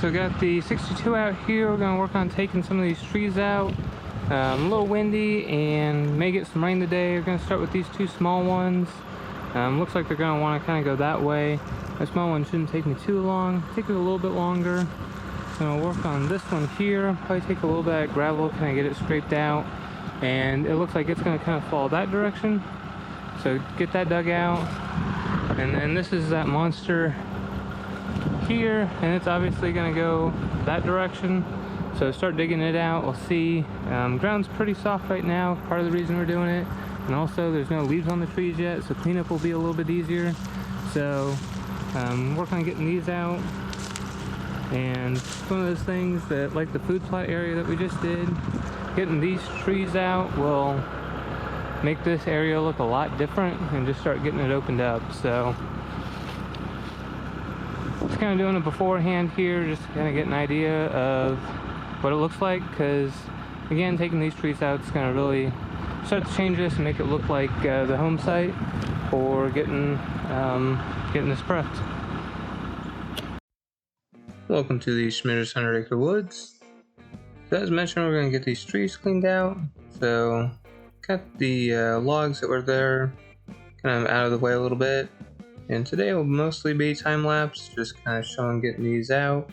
So got the 62 out here. We're gonna work on taking some of these trees out. A little windy and may get some rain today. We're gonna start with these two small ones. Looks like they're gonna want to kind of go that way. The small one shouldn't take me too long. Take it a little bit longer. Gonna work on this one here. Probably take a little bit of gravel, kind of get it scraped out. And it looks like it's gonna kind of fall that direction. So get that dug out. And then this is that monster here, and it's obviously going to go that direction, so start digging it out. We'll see. Ground's pretty soft right now, part of the reason we're doing it, and also there's no leaves on the trees yet, so cleanup will be a little bit easier. So work on getting these out, and it's one of those things that, like the food plot area that we just did, getting these trees out will make this area look a lot different and just start getting it opened up. So just kind of doing it beforehand here, just to kind of get an idea of what it looks like, because again, taking these trees out is going to really start to change this and make it look like the home site for getting this prepped. Welcome to the Schmitter's 100 Acre Woods. So as mentioned, we're going to get these trees cleaned out. So got the logs that were there kind of out of the way a little bit. And today will mostly be time-lapse, just kind of showing getting these out.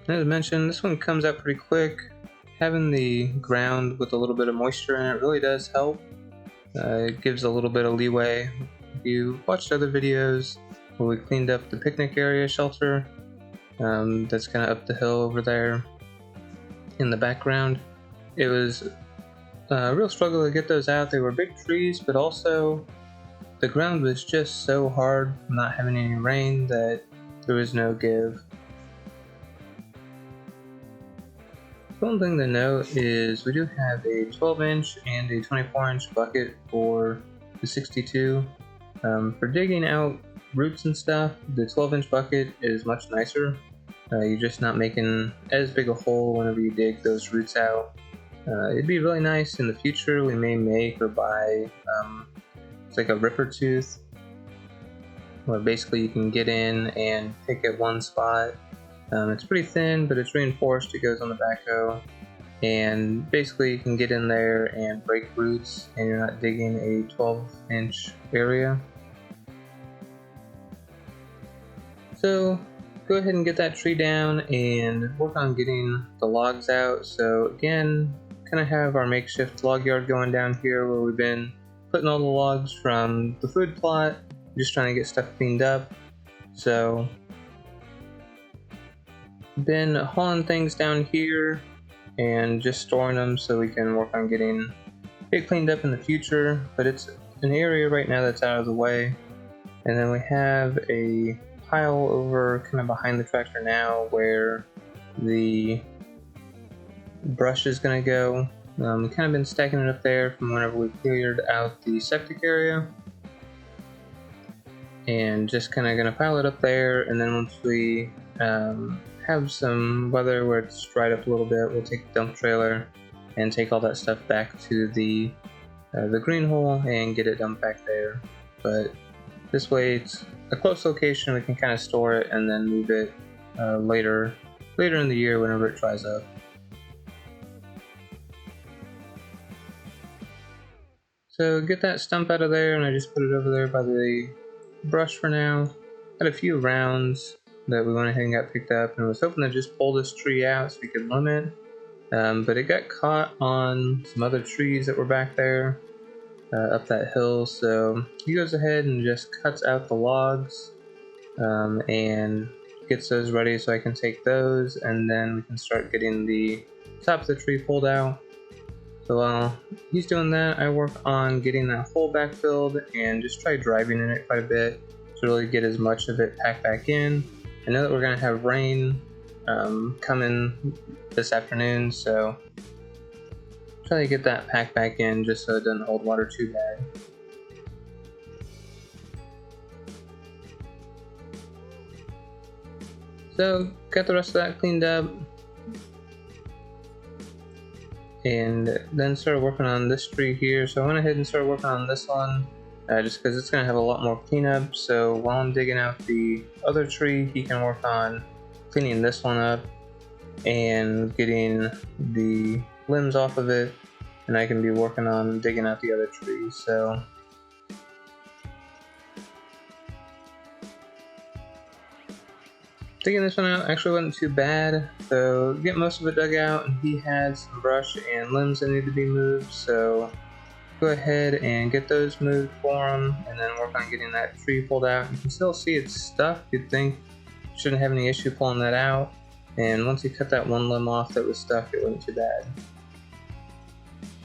As mentioned, this one comes out pretty quick. Having the ground with a little bit of moisture in it really does help. It gives a little bit of leeway. If you watched other videos where we cleaned up the picnic area shelter, that's kind of up the hill over there in the background, it was a real struggle to get those out. They were big trees, but also the ground was just so hard from not having any rain that there was no give. One thing to note is we do have a 12-inch and a 24-inch bucket for the 62. For digging out roots and stuff, the 12-inch bucket is much nicer. You're just not making as big a hole whenever you dig those roots out. It'd be really nice in the future. We may make or buy it's like a ripper tooth, where basically you can get in and pick at one spot. It's pretty thin, but it's reinforced. It goes on the backhoe, and basically you can get in there and break roots, and you're not digging a 12-inch area. So go ahead and get that tree down and work on getting the logs out. So again, kind of have our makeshift log yard going down here where we've been putting all the logs from the food plot, just trying to get stuff cleaned up. So been hauling things down here and just storing them so we can work on getting it cleaned up in the future, but it's an area right now that's out of the way. And then we have a pile over kind of behind the tractor now where the brush is going to go. We've kind of been stacking it up there from whenever we cleared out the septic area, and just kind of going to pile it up there. And then once we have some weather where it's dried up a little bit, we'll take the dump trailer and take all that stuff back to the green hole and get it dumped back there. But this way it's a close location, we can kind of store it and then move it later in the year whenever it dries up. So get that stump out of there, and I just put it over there by the brush for now. Had a few rounds that we went ahead and got picked up, and was hoping to just pull this tree out so we could limit. But it got caught on some other trees that were back there up that hill. So he goes ahead and just cuts out the logs and gets those ready so I can take those, and then we can start getting the top of the tree pulled out. So while he's doing that, I work on getting that hole backfilled and just try driving in it quite a bit to really get as much of it packed back in. I know that we're going to have rain coming this afternoon, so try to get that packed back in just so it doesn't hold water too bad. So got the rest of that cleaned up, and then started working on this tree here. So I went ahead and started working on this one just because it's going to have a lot more cleanup. So while I'm digging out the other tree, he can work on cleaning this one up and getting the limbs off of it, and I can be working on digging out the other trees. So digging this one out actually wasn't too bad. So get most of it dug out, and he had some brush and limbs that need to be moved, so go ahead and get those moved for him, and then work on getting that tree pulled out. You can still see it's stuck. You'd think you shouldn't have any issue pulling that out, and once you cut that one limb off that was stuck, it wasn't too bad.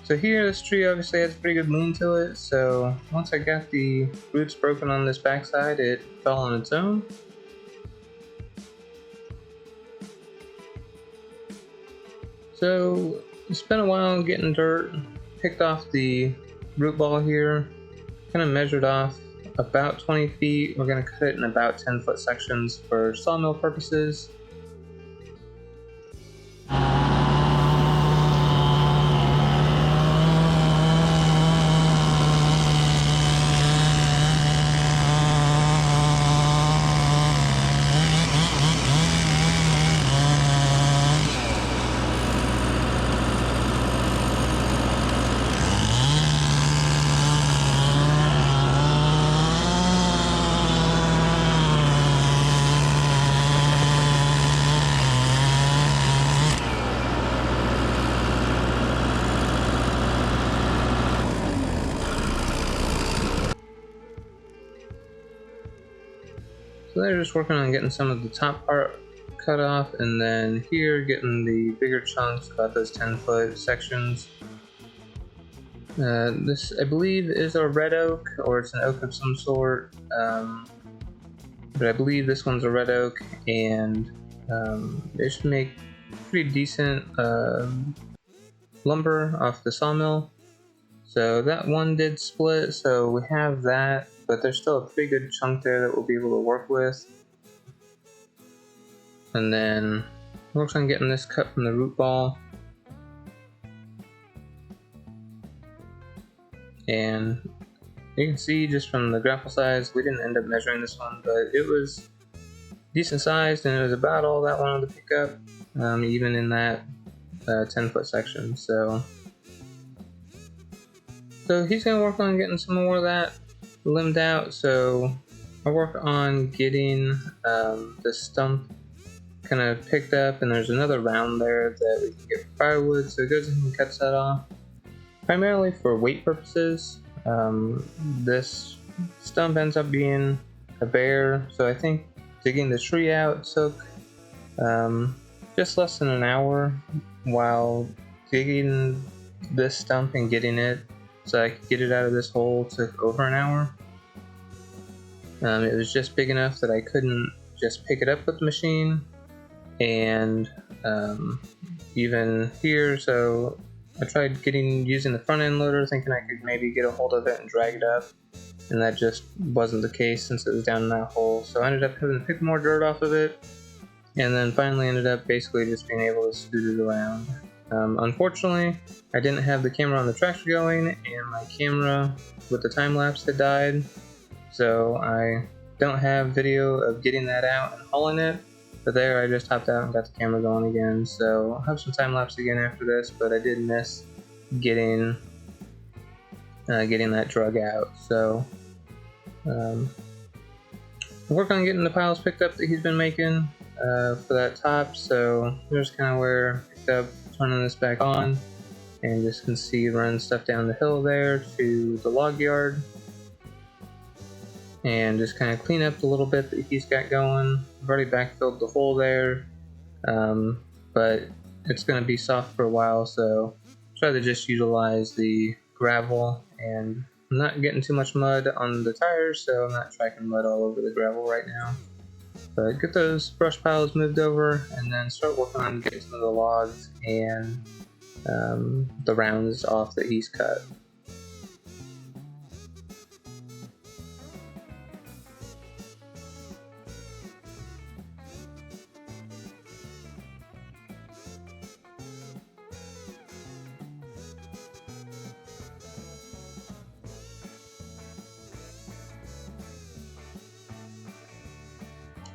So here, this tree obviously has a pretty good lean to it, so once I got the roots broken on this backside, it fell on its own. So it's been a while getting dirt, picked off the root ball here, kind of measured off about 20 feet. We're going to cut it in about 10-foot sections for sawmill purposes. So they're just working on getting some of the top part cut off, and then here getting the bigger chunks, about those 10-foot sections. This, I believe, is a red oak, or it's an oak of some sort, but I believe this one's a red oak, and they should make pretty decent lumber off the sawmill. So that one did split, so we have that, but there's still a pretty good chunk there that we'll be able to work with. And then works on getting this cut from the root ball. And you can see just from the grapple size, we didn't end up measuring this one, but it was decent sized, and it was about all that wanted to pick up, even in that 10-foot section. So he's going to work on getting some more of that limbed out. So I work on getting the stump kind of picked up, and there's another round there that we can get for firewood, so he goes ahead and cuts that off, primarily for weight purposes. This stump ends up being a bear, so I think digging the tree out took just less than an hour, while digging this stump and getting it so I could get it out of this hole took over an hour. It was just big enough that I couldn't just pick it up with the machine, and even here, so I tried using the front end loader, thinking I could maybe get a hold of it and drag it up, and that just wasn't the case since it was down in that hole. So I ended up having to pick more dirt off of it, and then finally ended up basically just being able to scoot it around. Unfortunately, I didn't have the camera on the tractor going, and my camera with the time lapse had died, so I don't have video of getting that out and hauling it. But there, I just hopped out and got the camera going again, so I'll have some time lapse again after this, but I did miss getting that drug out. So work on getting the piles picked up that he's been making for that top. So here's kind of where I picked up, turning this back on, and just can see running stuff down the hill there to the log yard, and just kind of clean up the little bit that he's got going. I've already backfilled the hole there, but it's going to be soft for a while, so try to just utilize the gravel, and I'm not getting too much mud on the tires, so I'm not tracking mud all over the gravel right now. But get those brush piles moved over, and then start working on getting some of the logs and the rounds off that he's cut.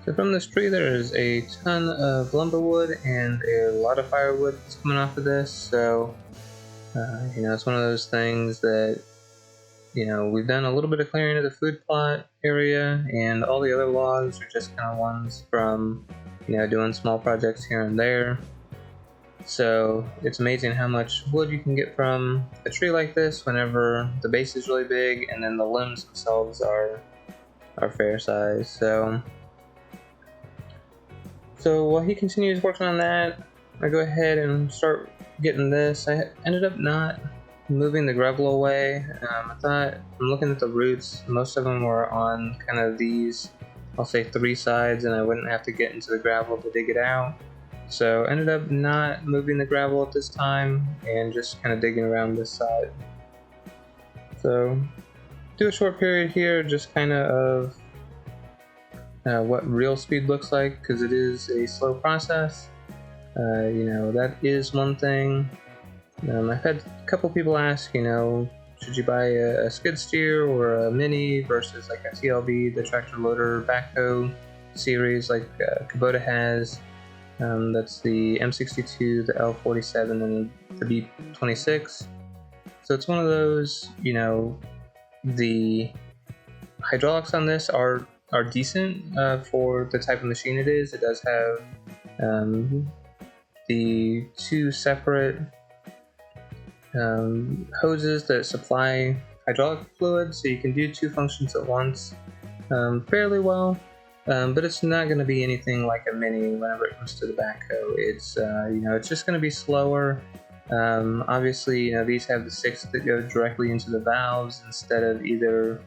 So from this tree there is a ton of lumber wood and a lot of firewood that's coming off of this, so you know, it's one of those things that, you know, we've done a little bit of clearing of the food plot area, and all the other logs are just kind of ones from, you know, doing small projects here and there. So it's amazing how much wood you can get from a tree like this whenever the base is really big and then the limbs themselves are fair size. So while he continues working on that, I go ahead and start getting this. I ended up not moving the gravel away. I thought, I'm looking at the roots, most of them were on kind of these, I'll say 3 sides, and I wouldn't have to get into the gravel to dig it out. So I ended up not moving the gravel at this time and just kind of digging around this side. So do a short period here, just kind of what real speed looks like, because it is a slow process. You know, that is one thing. I've had a couple people ask, you know, should you buy a skid steer or a mini versus like a TLB, the tractor loader backhoe series like Kubota has. That's the M62, the L47, and the B2150. So it's one of those, you know, the hydraulics on this are decent for the type of machine it is. It does have the 2 separate hoses that supply hydraulic fluid, so you can do 2 functions at once fairly well. But it's not going to be anything like a mini whenever it comes to the backhoe. It's you know, it's just going to be slower. Obviously, you know, these have the 6 that go directly into the valves instead of either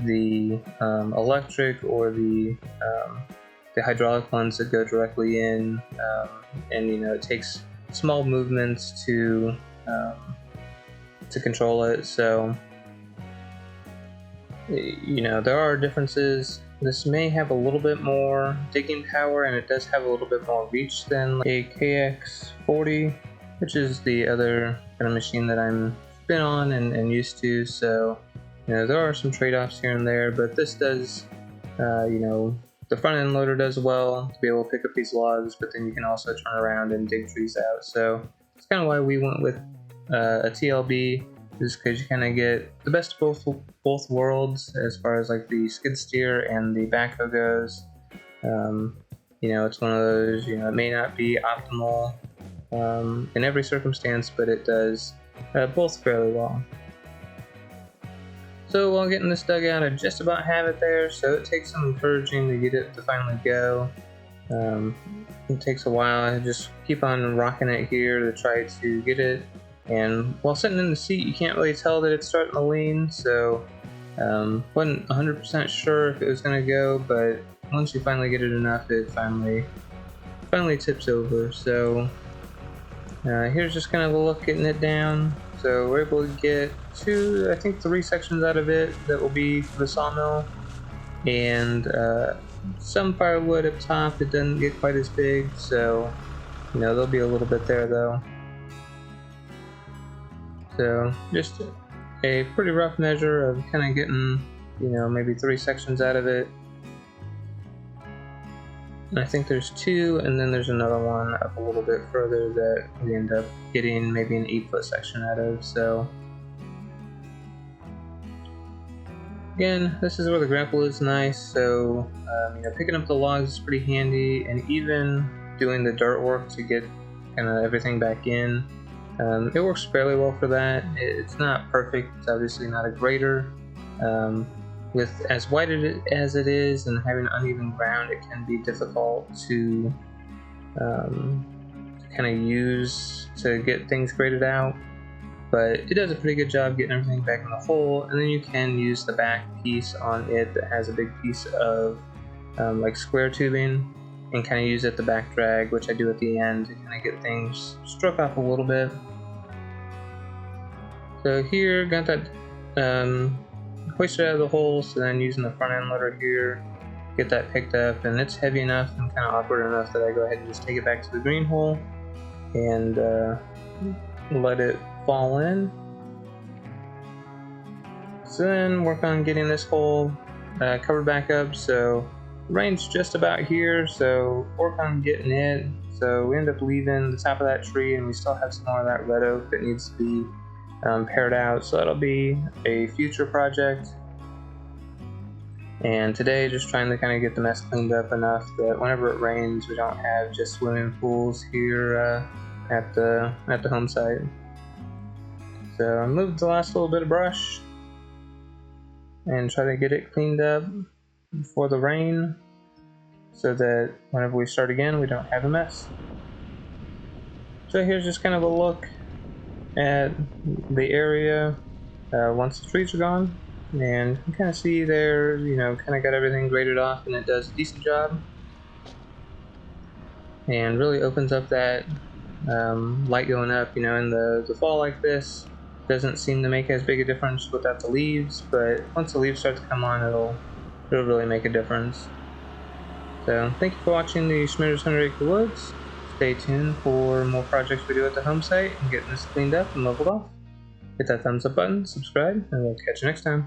the electric or the hydraulic ones that go directly in. And you know, it takes small movements to control it. So you know, there are differences. This may have a little bit more digging power, and it does have a little bit more reach than a KX40, which is the other kind of machine that I'm been on and used to. So you know, there are some trade-offs here and there, but this does, you know, the front end loader does well to be able to pick up these logs, but then you can also turn around and dig trees out. So it's kind of why we went with a TLB, just because you kind of get the best of both worlds as far as like the skid steer and the backhoe goes. You know, it's one of those, you know, it may not be optimal in every circumstance, but it does both fairly well. So while getting this dug out, I just about have it there, so it takes some encouraging to get it to finally go. It takes a while. I just keep on rocking it here to try to get it. And while sitting in the seat, you can't really tell that it's starting to lean, so wasn't 100% sure if it was going to go, but once you finally get it enough, it finally tips over. So here's just kind of a look getting it down. So we're able to get 2, I think 3 sections out of it that will be for the sawmill, and some firewood up top. It doesn't get quite as big, so you know, there'll be a little bit there though. So just a pretty rough measure of kind of getting, you know, maybe 3 sections out of it. And I think there's 2, and then there's another one up a little bit further that we end up getting maybe an 8-foot section out of. So again, this is where the grapple is nice. So you know, picking up the logs is pretty handy, and even doing the dirt work to get kind of everything back in. It works fairly well for that. It's not perfect. It's obviously not a grader. With as wide as it is and having uneven ground, it can be difficult to kind of use to get things graded out. But it does a pretty good job getting everything back in the hole, and then you can use the back piece on it that has a big piece of like square tubing, and kind of use it the back drag, which I do at the end to kind of get things struck off a little bit. So here, got that hoisted out of the hole, so then using the front end loader here, get that picked up, and it's heavy enough and kind of awkward enough that I go ahead and just take it back to the green hole and let it fall in. So then work on getting this hole covered back up, so The rain's just about here, so work on getting it. So we end up leaving the top of that tree, and we still have some more of that red oak that needs to be pared out. So that'll be a future project. And today, just trying to kind of get the mess cleaned up enough that whenever it rains, we don't have just swimming pools here at the home site. So I moved the last little bit of brush and try to get it cleaned up before the rain, so that whenever we start again, we don't have a mess. So here's just kind of a look at the area once the trees are gone. And you can kind of see there, kind of got everything graded off, and it does a decent job. And really opens up that light going up, in the fall like this. Doesn't seem to make as big a difference without the leaves, but once the leaves start to come on, it'll really make a difference. So thank you for watching the Schmitter's 100 Acre Woods. Stay tuned for more projects we do at the home site and getting this cleaned up and leveled off. Hit that thumbs up button, subscribe, and we'll catch you next time.